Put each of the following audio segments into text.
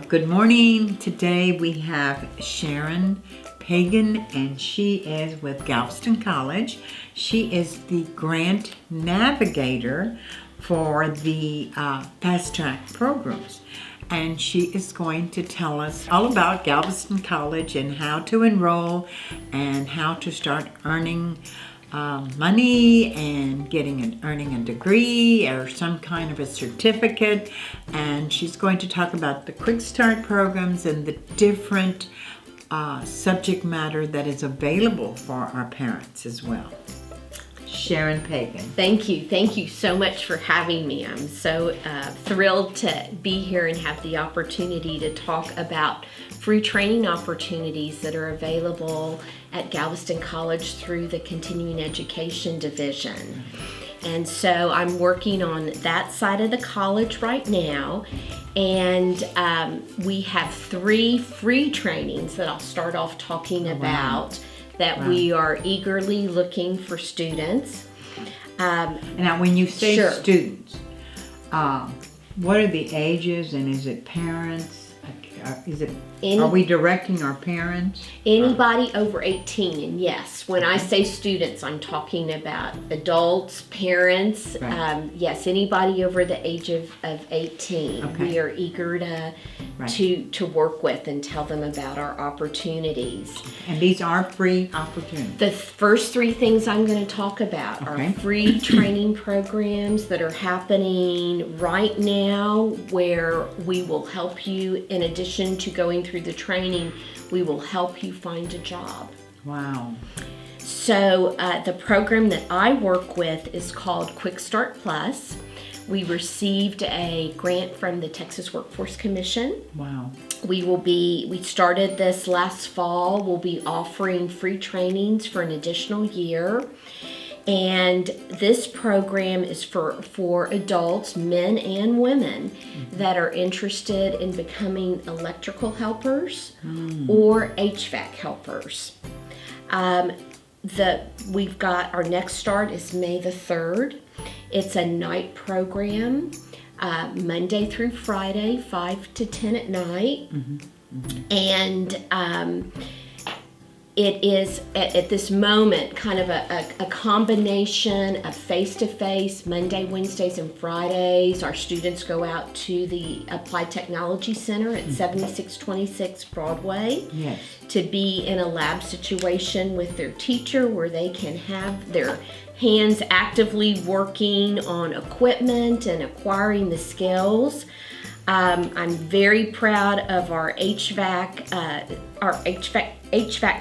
Good morning. Today we have Sharon Pagan, and she is with Galveston College. She is the grant navigator for the fast track programs. And she is going to tell us all about Galveston College and how to enroll and how to start earning money and earning a degree or some kind of a certificate. And she's going to talk about the Quick Start programs and the different subject matter that is available for our parents as well. Sharon Pagan. Thank you so much for having me. I'm so thrilled to be here and have the opportunity to talk about free training opportunities that are available at Galveston College through the Continuing Education Division. And so I'm working on that side of the college right now, and we have 3 free trainings that I'll start off talking about that we are eagerly looking for students. Now, when you say students, what are the ages, and is it parents? Are we directing our parents? Anybody over 18, and yes, when I say students, I'm talking about adults, parents, yes, anybody over the age of 18. We are eager to work with and tell them about our opportunities. And these are free opportunities. The first 3 things I'm going to talk about are free training programs that are happening right now, where we will help you, in addition to going through the training, we will help you find a job. Wow. So the program that I work with is called Quick Start Plus. We received a grant from the Texas Workforce Commission. Wow. We started this last fall. We'll be offering free trainings for an additional year. And this program is for adults, men and women, that are interested in becoming electrical helpers or HVAC helpers. We've got our next start is May the 3rd. It's a night program, Monday through Friday, 5 to 10 at night. And it is, at this moment, kind of a combination of face-to-face, Monday, Wednesdays, and Fridays. Our students go out to the Applied Technology Center at 7626 Broadway to be in a lab situation with their teacher, where they can have their hands actively working on equipment and acquiring the skills. I'm very proud of our HVAC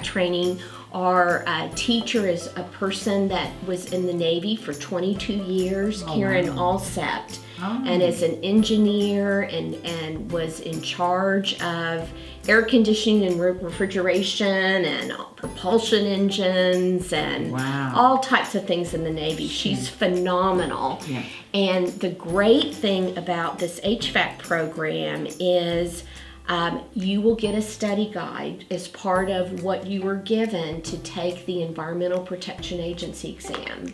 training. Our teacher is a person that was in the Navy for 22 years, Karen Alsept, and is an engineer and was in charge of air conditioning and refrigeration and propulsion engines and all types of things in the Navy. She's phenomenal. And the great thing about this HVAC program is you will get a study guide as part of what you were given to take the Environmental Protection Agency exam,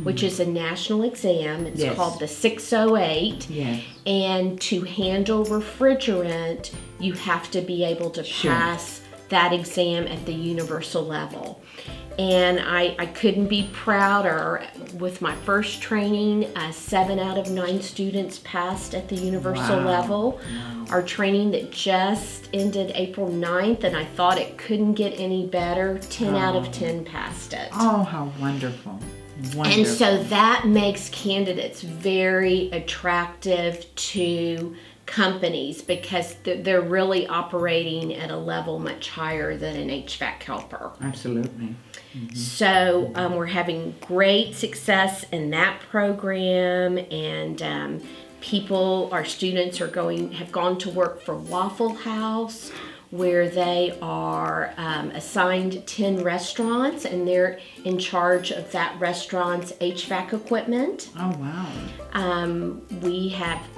which is a national exam. It's called the 608. And to handle refrigerant, you have to be able to pass that exam at the universal level. And I couldn't be prouder. With my first training, 7 out of 9 students passed at the universal level. Our training that just ended April 9th, and I thought it couldn't get any better, 10 out of 10 passed it. Oh, how wonderful. And so that makes candidates very attractive to companies, because they're really operating at a level much higher than an HVAC helper. Absolutely. So we're having great success in that program, and our students have gone to work for Waffle House, where they are assigned 10 restaurants, and they're in charge of that restaurant's HVAC equipment. Oh, wow.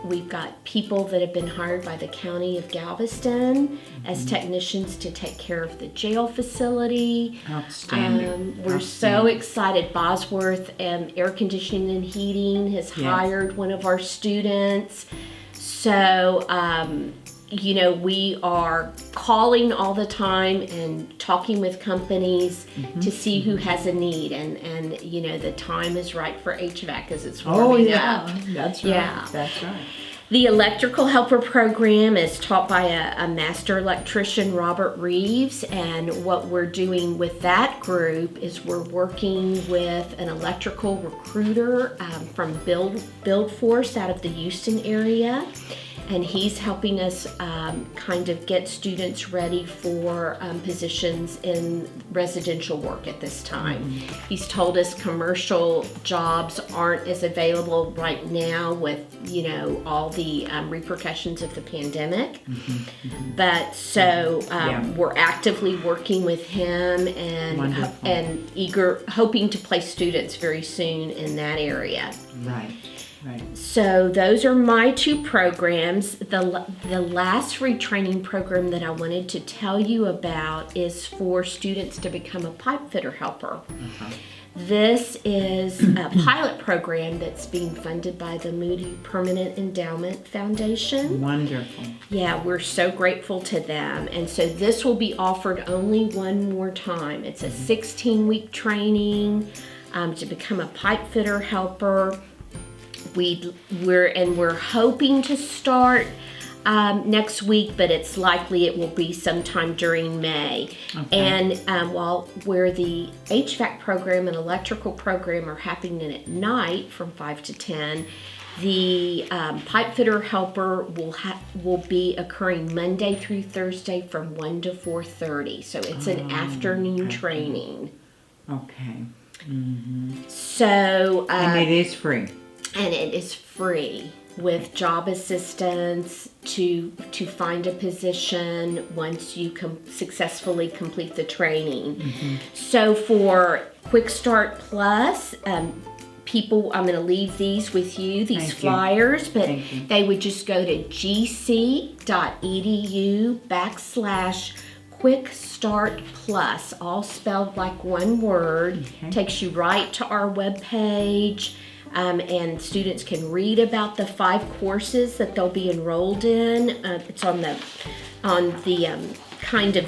We've got people that have been hired by the County of Galveston as technicians to take care of the jail facility. Outstanding. We're so excited. Bosworth Air Conditioning and Heating has hired one of our students. So we are calling all the time and talking with companies to see who has a need, and the time is right for HVAC as it's warming up. That's right. Yeah. That's right. The electrical helper program is taught by a master electrician, Robert Reeves, and what we're doing with that group is we're working with an electrical recruiter from Build Force out of the Houston area, and he's helping us kind of get students ready for positions in residential work at this time. He's told us commercial jobs aren't as available right now with all the repercussions of the pandemic. But so we're actively working with him and hoping to place students very soon in that area. Right. So those are my two programs. The last retraining program that I wanted to tell you about is for students to become a pipe fitter helper. This is a pilot program that's being funded by the Moody Permanent Endowment Foundation. Wonderful. Yeah, we're so grateful to them. And so this will be offered only one more time. It's a 16-week training to become a pipe fitter helper. We're hoping to start next week, but it's likely it will be sometime during May. And where the HVAC program and electrical program are happening at night from 5 to 10, the pipe fitter helper will be occurring Monday through Thursday from 1 to 4:30. So it's an afternoon training. Okay. So and it is free. And it is free with job assistance to find a position once you successfully complete the training. So for Quick Start Plus, people, I'm going to leave these with you, these flyers, but they would just go to gc.edu/Quick Start Plus, all spelled like one word. Takes you right to our webpage. And students can read about the 5 courses that they'll be enrolled in. It's on the kind of,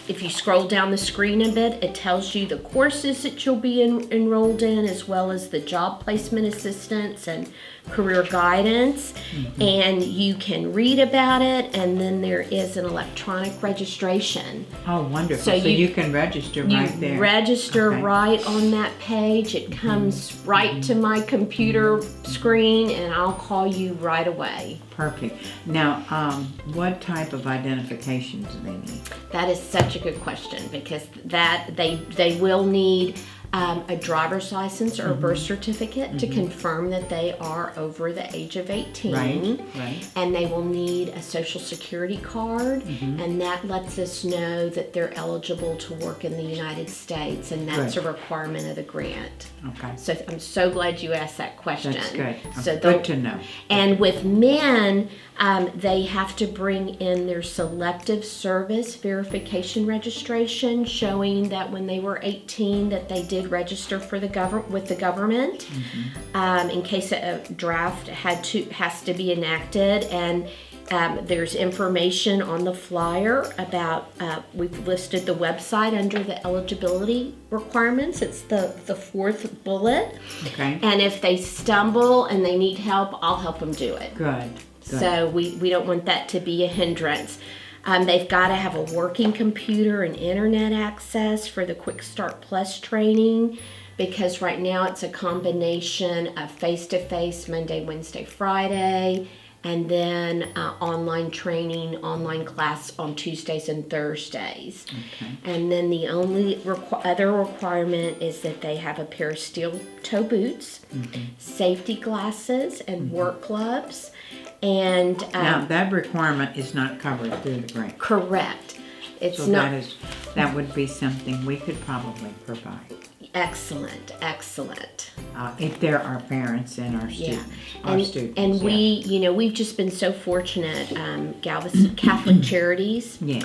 if you scroll down the screen a bit, it tells you the courses that you'll be enrolled in, as well as the job placement assistance and career guidance. And you can read about it, and then there is an electronic registration. Oh, wonderful. So you can register right there. Register right on that page. It comes right to my computer screen, and I'll call you right away. Perfect. Now, what type of identification do they need? That is such a good question, because that they will need a driver's license or a birth certificate to confirm that they are over the age of 18. Right. And they will need a social security card, and that lets us know that they're eligible to work in the United States, and that's a requirement of the grant. Okay. So I'm so glad you asked that question. That's good. So good to know. And with men, they have to bring in their selective service verification registration, showing that when they were 18 that they did register for with the government, in case a draft has to be enacted. And there's information on the flyer about, we've listed the website under the eligibility requirements. It's the 4th bullet. Okay. And if they stumble and they need help, I'll help them do it. Good. So we don't want that to be a hindrance. They've got to have a working computer and internet access for the Quick Start Plus training, because right now it's a combination of face-to-face Monday, Wednesday, Friday, and then online training, online class on Tuesdays and Thursdays. And then the only other requirement is that they have a pair of steel toe boots, safety glasses, and work gloves. And now that requirement is not covered through the grant. Correct. It's so not. That would be something we could probably provide. Excellent. If there are parents and our students. And we, we've just been so fortunate. Galveston Catholic Charities. Yes.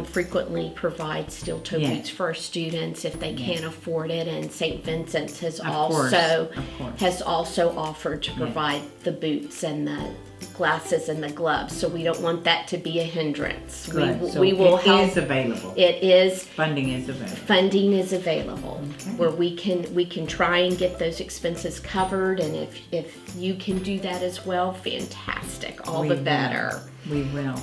frequently provide steel-toe Yes. boots for our students if they can't afford it, and St. Vincent's has course. also offered to provide the boots and the glasses and the gloves. So we don't want that to be a hindrance. Good. So we will it help. is available. It is. Funding is available. Funding is available, Okay. where we can try and get those expenses covered, and if you can do that as well, fantastic. All We the will. better. We will.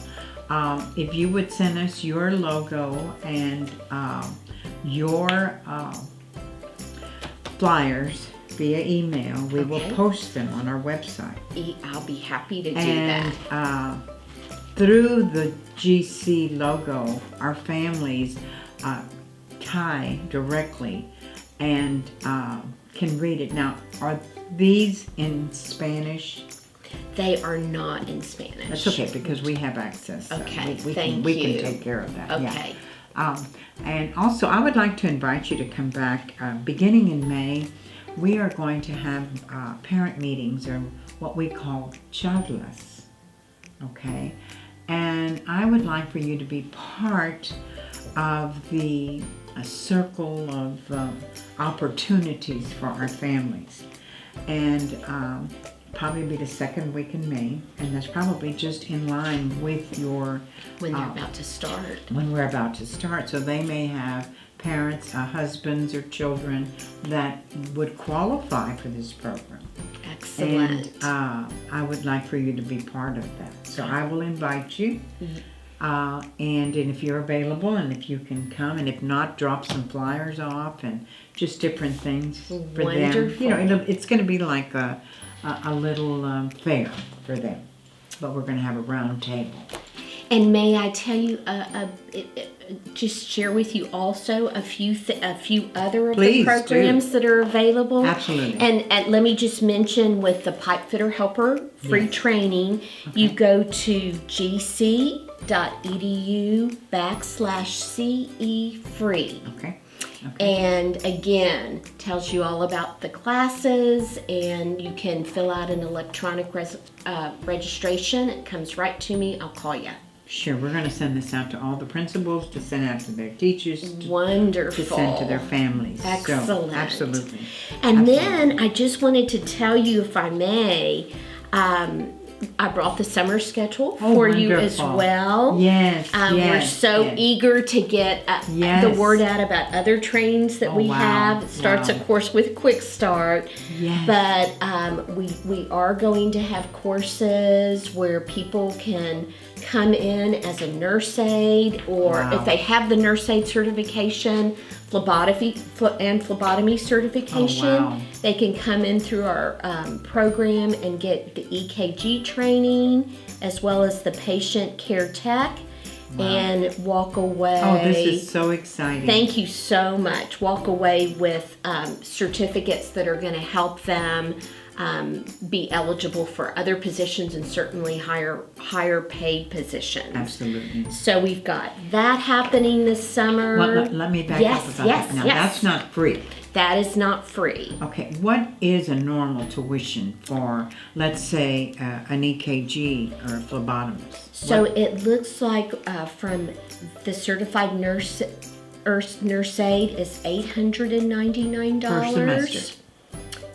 If you would send us your logo and your flyers via email, we will Okay. post them on our website. I'll be happy to do And that. through the GC logo, our families tie directly and can read it. Now, are these in Spanish? They are not in Spanish. That's okay, because we have access. So Okay, we thank we you. can take care of that. Okay. Yeah. And also, I would like to invite you to come back beginning in May. We are going to have parent meetings, or what we call childless. Okay, and I would like for you to be part of the circle of opportunities for our families, and probably be the second week in May, and that's probably just in line with your When they're about to start. when we're about to start. So they may have parents, Husbands or children that would qualify for this program. Excellent. And I would like for you to be part of that. So I will invite you. And if you're available, and if you can come, and if not, drop some flyers off and just different things for them. Wonderful. You know, it's going to be like a little fair for them. But we're going to have a round table. And may I tell you, just share with you also a few other of Please the programs that are available. Absolutely. And let me just mention, with the pipe fitter helper free training, you go to gc.edu/CE free. Okay. And again, tells you all about the classes, and you can fill out an electronic registration. It comes right to me. I'll call you. Sure, we're going to send this out to all the principals, to send out to their teachers, Wonderful. to send to their families. Excellent. So, absolutely. And then I just wanted to tell you, if I may, I brought the summer schedule for you as wonderful. well. Yes, We're so yes. eager to get the Yes. word out about other trainings that we wow, have. It starts, wow. of course, with Quick Start. Yes. But we are going to have courses where people can come in as a nurse aide, or Wow. if they have the nurse aide certification, phlebotomy certification, Oh, wow. they can come in through our program and get the EKG training, as well as the patient care tech, and walk away. Oh, this is so exciting. Thank you so much. Walk away with certificates that are going to help them be eligible for other positions, and certainly higher paid positions. Absolutely. So we've got that happening this summer. Well, let me back up about that. Now, that's not free. That is not free. Okay, what is a normal tuition for, let's say, an EKG or a phlebotomist? So it looks like from the certified nurse aide is $899 Per semester.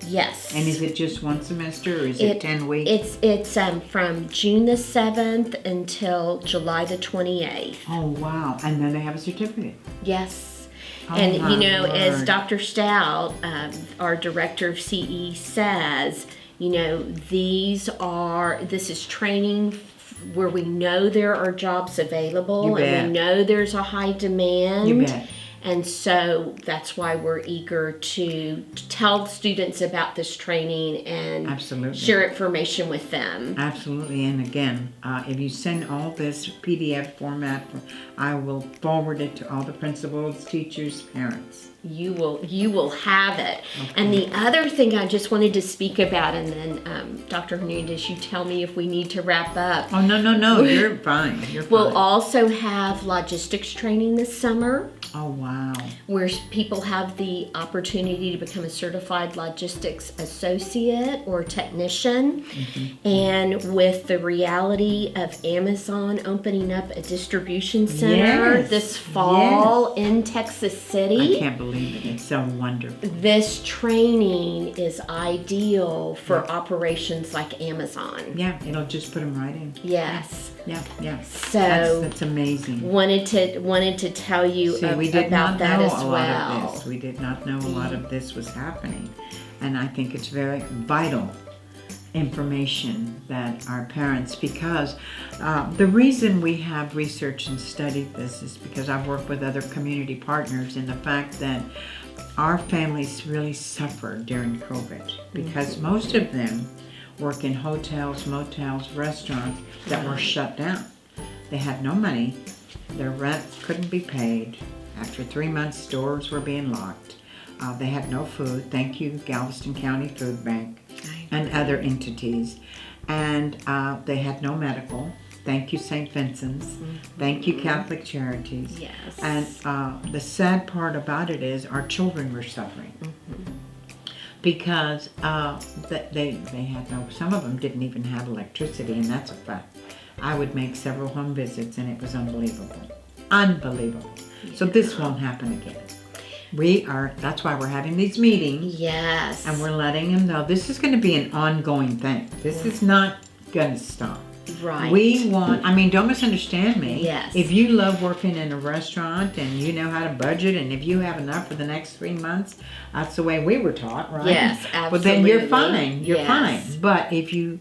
Yes. And is it just one semester, or is it 10 weeks? It's from June the 7th until July the 28th. Oh, wow. And then they have a certificate. Yes. Oh, And my you know, as word. Dr. Stout, our director of CE, says, you know, this is training where we know there are jobs available, You bet. and we know there's a high demand. You bet. And so that's why we're eager to tell students about this training and Absolutely. share information with them. Absolutely. And again, if you send all this PDF format, I will forward it to all the principals, teachers, parents. You will have it. Okay. And the other thing I just wanted to speak about, and then Dr. Hernandez, you tell me if we need to wrap up. Oh, no, you're fine. You're fine. We'll also have logistics training this summer. Oh, wow. where people have the opportunity to become a certified logistics associate or technician. And with the reality of Amazon opening up a distribution center this fall in Texas City. I can't believe it. It's so wonderful. This training is ideal for operations like Amazon. Yeah, it'll just put them right in. Yes. Yeah. So that's amazing. Wanted to tell you about that as well. We did not know a lot of this was happening, and I think it's very vital information that our parents, because the reason we have researched and studied this is because I've worked with other community partners in the fact that our families really suffered during COVID because most of them work in hotels, motels, restaurants that were shut down. They had no money, their rent couldn't be paid. After 3 months, stores were being locked. They had no food. Thank you, Galveston County Food Bank and other entities. And they had no medical. Thank you, St. Vincent's. Thank you, Catholic Charities. Yes. And the sad part about it is our children were suffering. Because they had no, some of them didn't even have electricity, and that's a fact. I would make several home visits, and it was unbelievable. Unbelievable. So this won't happen again. That's why we're having these meetings. Yes. And we're letting them know this is going to be an ongoing thing. This is not going to stop. Right. Don't misunderstand me. Yes. If you love working in a restaurant and you know how to budget and if you have enough for the next 3 months, that's the way we were taught, right? Yes, absolutely. But then you're fine. You're fine. Yes. But if you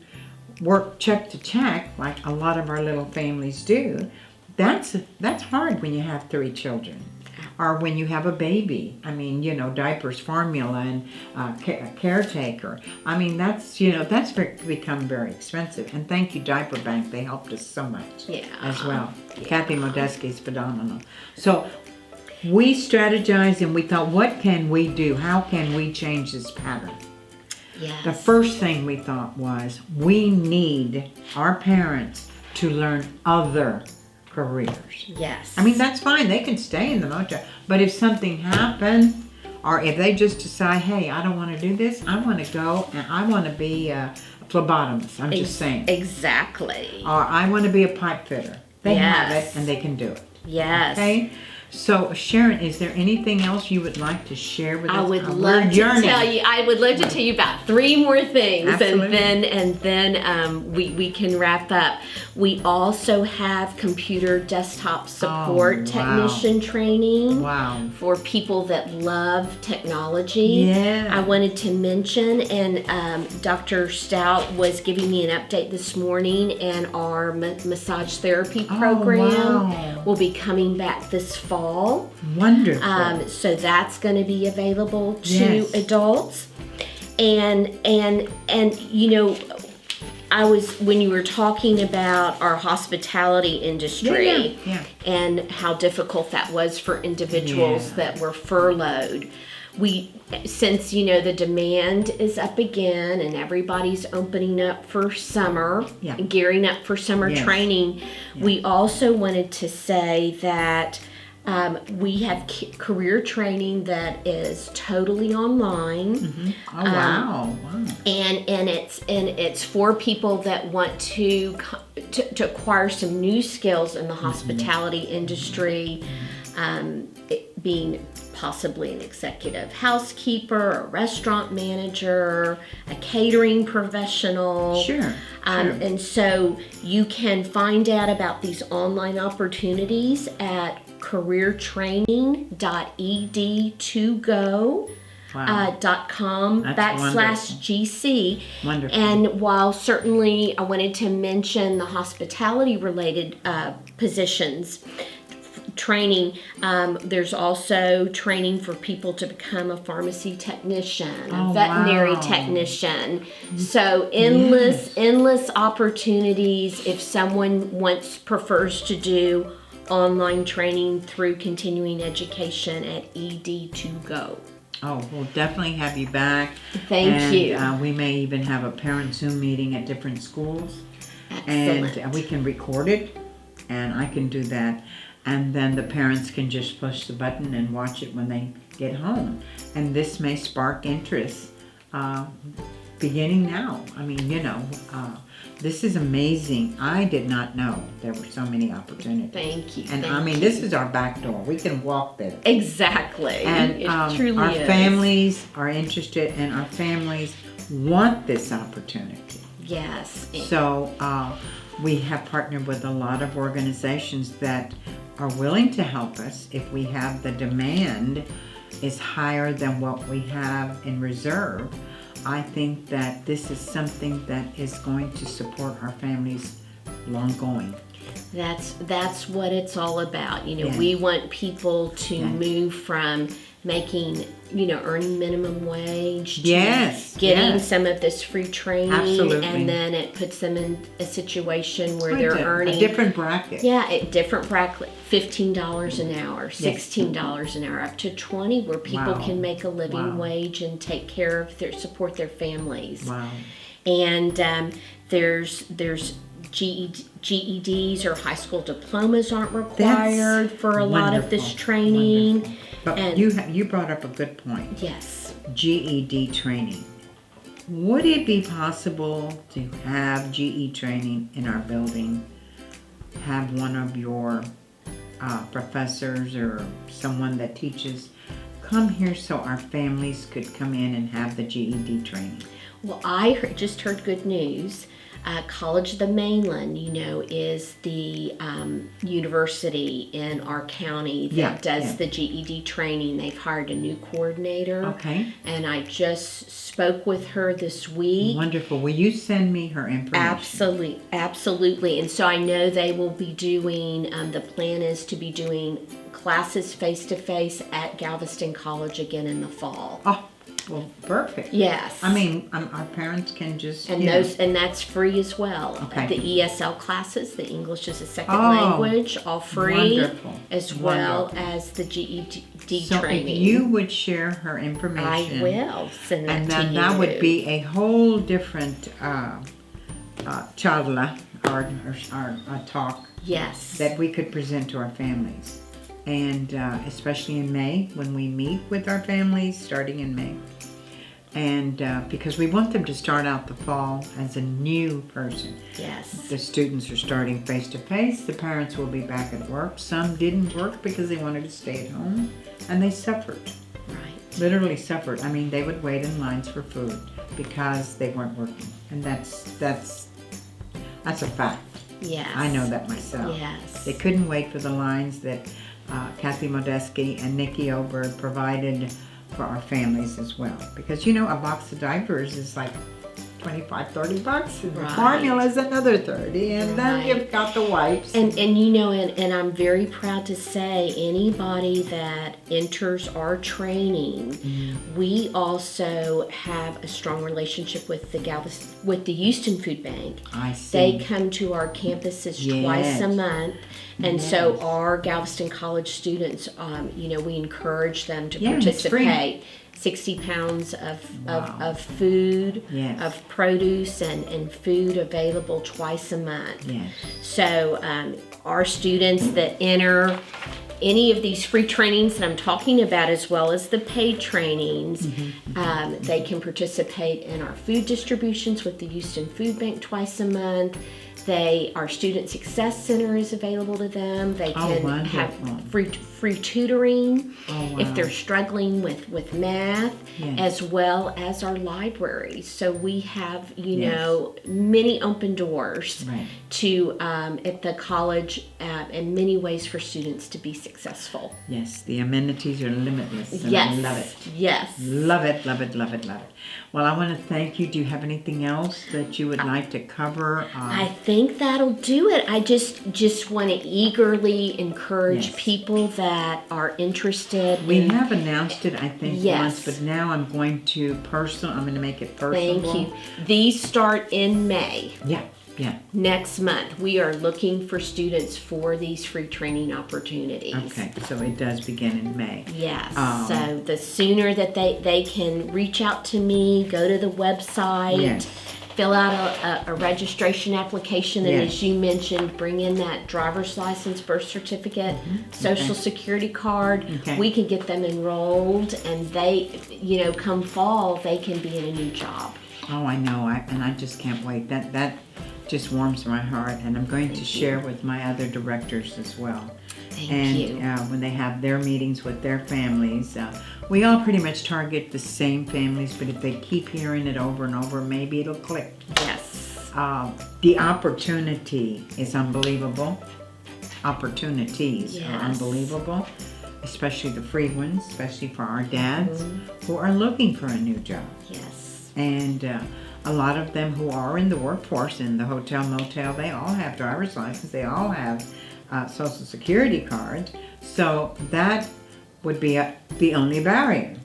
work check to check, like a lot of our little families do, that's hard when you have 3 children. Or when you have a baby, diapers, formula, and a caretaker. That's become very expensive. And thank you, Diaper Bank. They helped us so much as well. Yeah. Kathy Modeski is phenomenal. So we strategized and we thought, what can we do? How can we change this pattern? Yes. The first thing we thought was we need our parents to learn other careers. Yes. That's fine. They can stay in the motel. But if something happened, or if they just decide, hey, I don't want to do this, I want to go and I want to be a phlebotomist. I'm just saying. Exactly. Or I want to be a pipe fitter. They have it and they can do it. Yes. Okay? So, Sharon, is there anything else you would like to share with us? I would love to tell you about 3 more things. Absolutely. and then we can wrap up. We also have computer desktop support technician training for people that love technology. Yeah. I wanted to mention, and Dr. Stout was giving me an update this morning, and our massage therapy program will be coming back this fall. Wonderful. So that's going to be available to adults. And when you were talking about our hospitality industry and how difficult that was for individuals that were furloughed, since the demand is up again and everybody's opening up for summer, gearing up for summer training, we also wanted to say that we have career training that is totally online. Oh wow! And it's for people that want to acquire some new skills in the hospitality industry, being possibly an executive housekeeper, a restaurant manager, a catering professional. Sure. And so you can find out about these online opportunities at careertraining.ed2go.com/GC. Wonderful. And while certainly I wanted to mention the hospitality related positions training, there's also training for people to become a pharmacy technician, a veterinary technician. So endless opportunities if someone prefers to do online training through continuing education at ED2Go. Oh, we'll definitely have you back. Thank you. We may even have a parent Zoom meeting at different schools. Excellent. And we can record it, and I can do that. and then the parents can just push the button and watch it when they get home. And this may spark interest beginning now. I mean, this is amazing. I did not know there were so many opportunities. Thank you. And thank you. this is our back door. We can walk there. Exactly. And it truly our is. families are interested, and our families want this opportunity. Yes. So we have partnered with a lot of organizations that are willing to help us if we have the demand is higher than what we have in reserve. I think that this is something that is going to support our families long going. That's what it's all about. Yes. We want people to Yes. move from making, earning minimum wage to Yes, getting yes. some of this free training. Absolutely. And then it puts them in a situation where Right, they're earning a different bracket. different bracket, $15 an hour, $16 an hour, up to $20, where people Wow. can make a living Wow. wage and take care of support their families. Wow. And there's GEDs or high school diplomas aren't required for a lot of this wonderful, training. wonderful. But And- you brought up a good point. Yes. GED training. Would it be possible to have GE training in our building? Have one of your professors or someone that teaches come here so our families could come in and have the GED training? Well, I just heard good news. College of the Mainland, is the university in our county that does the GED training. They've hired a new coordinator. Okay. And I just spoke with her this week. Wonderful. Will you send me her information? Absolutely. And so I know they will be doing, the plan is to be doing classes face-to-face at Galveston College again in the fall. Oh, well, perfect. Yes. I mean, our parents can just, And and that's free as well. Okay. The ESL classes, the English as a Second Oh, Language, all free, wonderful. as well Wonderful. as the GED So training. if you would share her information. I will send that And to then you. that would be a whole different charla or talk Yes. that we could present to our families. And especially in May, when we meet with our families, starting in May. And because we want them to start out the fall as a new person. Yes. The students are starting face to face. The parents will be back at work. Some didn't work because they wanted to stay at home, and they suffered. Right. Literally suffered. I mean, they would wait in lines for food because they weren't working, and that's a fact. Yes. I know that myself. Yes. They couldn't wait for the lines that Kathy Modeski and Nikki Oberg provided for our families as well. Because a box of diapers is like $25-$30, and the Right. formula is another $30, and then Right. you've got the wipes. And and I'm very proud to say anybody that enters our training, we also have a strong relationship with the Houston Food Bank. I They see. come to our campuses Yes. twice a month. And Yes. so our Galveston College students, we encourage them to Yeah, it's free. participate. 60 pounds of Wow. food, Yes. of produce and food available twice a month. Yes. So our students that enter any of these free trainings that I'm talking about, as well as the paid trainings, they can participate in our food distributions with the Houston Food Bank twice a month. Our Student Success Center is available to them. They can have free tutoring if they're struggling with math, as well as our libraries. So we have, many open doors to at the college in many ways for students to be successful. Yes, the amenities are limitless, and Yes. I love it. Yes. Love it, love it, love it, love it. Well, I want to thank you. Do you have anything else that you would like to cover? I think that'll do it. I just want to eagerly encourage Yes. people that are interested. We in, have announced it, I think, Yes. once, but now I'm going to make it personal. Thank you. These start in May. Yeah, yeah. Next month, we are looking for students for these free training opportunities. Okay, so it does begin in May. Yes. So the sooner that they can reach out to me, go to the website, Yes. fill out a registration application, and Yes. as you mentioned, bring in that driver's license, birth certificate, social security card. Okay. We can get them enrolled, and they, come fall, they can be in a new job. Oh, I know, and I just can't wait. That just warms my heart, and I'm going to share with my other directors as well. Thank you. When they have their meetings with their families, we all pretty much target the same families, but if they keep hearing it over and over, maybe it'll click. Yes. The opportunity is unbelievable. Opportunities Yes. are unbelievable, especially the free ones, especially for our dads who are looking for a new job. Yes. And a lot of them who are in the workforce, in the hotel, motel, they all have driver's license. They all have social security cards. So that would be the only barrier.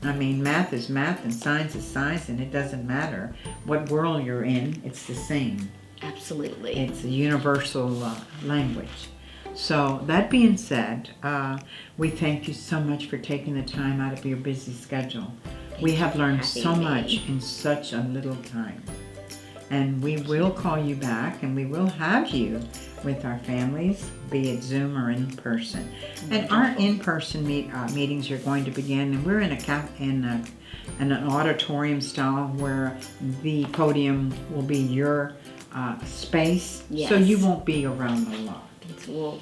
I mean, math is math and science is science, and it doesn't matter what world you're in. It's the same. Absolutely. It's a universal language. So that being said, we thank you so much for taking the time out of your busy schedule. We have learned so much in such a little time. And we will call you back, and we will have you with our families, be it Zoom or in person. And our in-person meetings are going to begin, and we're in an auditorium style where the podium will be your space, so you won't be around a lot. We'll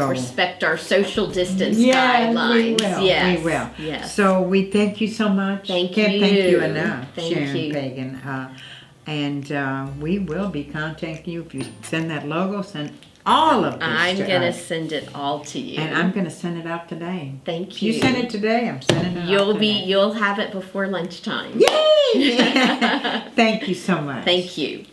respect our social distance guidelines. We will. Yes. We will. Yes. So we thank you so much. Thank Can't you. thank you enough, Thank Sharon you. Pagan. And we will be contacting you. If you send that logo, send all of this I'm to going to us. send it all to you. And I'm going to send it out today. Thank If you send it today, I'm sending it out today. You'll have it before lunchtime. Yay! Thank you so much. Thank you.